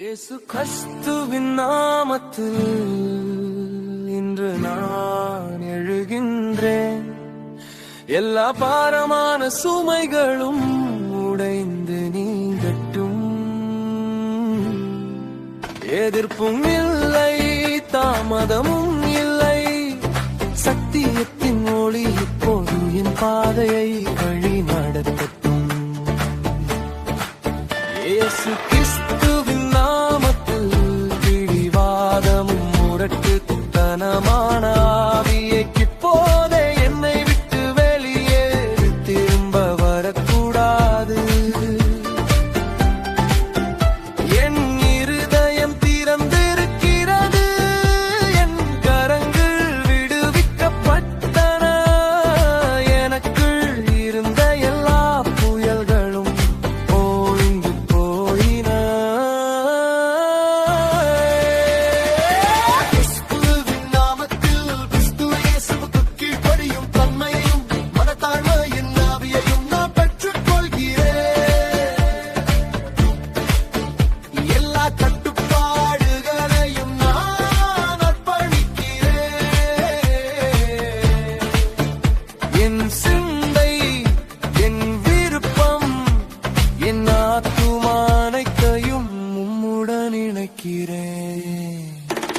இயேசு கிறிஸ்துவின் நாமத்தில் இன்று நான் எழுகின்றேன். எல்லா பாரமான சுமைகளும் உடைந்து நீங்கட்டும். எதிர்ப்பும் இல்லை, தாமதமும் இல்லை. சத்தியத்தின் ஒளி இப்போது என் பாதையை வழி நடத்தட்டும். இயேசு கிறிஸ்துவின் நாமத்தில் பிடிவாதமும் முரட்டுத்தனமான ஆவியை இப்போதே என்னை விட்டு வெளியேறி திரும்ப வரக்கூடாது. என் இருதயம் திறந்திருக்கிறது, என் கரங்கள் விடுவிக்கப்பட்டன. எனக்குள் இருந்த எல்லா புயல்களும் ஓய்ந்து போயின. கிறிஸ்துவின் நாமத்தில் கிறிஸ்து இயேசுவுக்கு கீழ்ப்படியும் தன்மையையும் மனத்தாழ்மையின் ஆவியையும் நான் பெற்றுக் கொள்கிறேன். எல்லா கட்டுப்பாடுகளையும் நான் அர்ப்பணிக்கிறேன். என் சிந்தை, என் விருப்பம், என் ஆத்துமா அனைத்தையும் உம்முடன் இணைக்கிறேன்.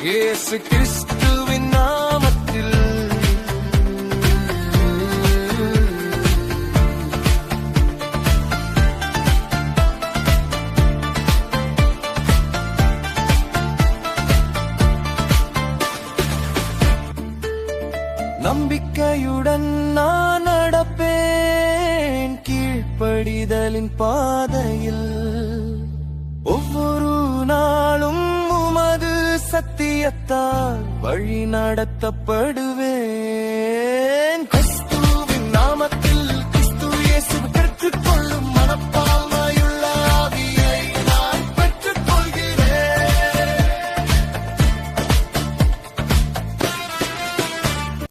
இயேசு கிறிஸ்துவின் நாமத்தில். நம்பிக்கையுடன் நான் நடப்பேன் கீழ்ப்படிதலின் பாதையில். ஒவ்வொரு நாளும் உமது சத்தியத்தால் வழி நடத்தப்படுவேன்.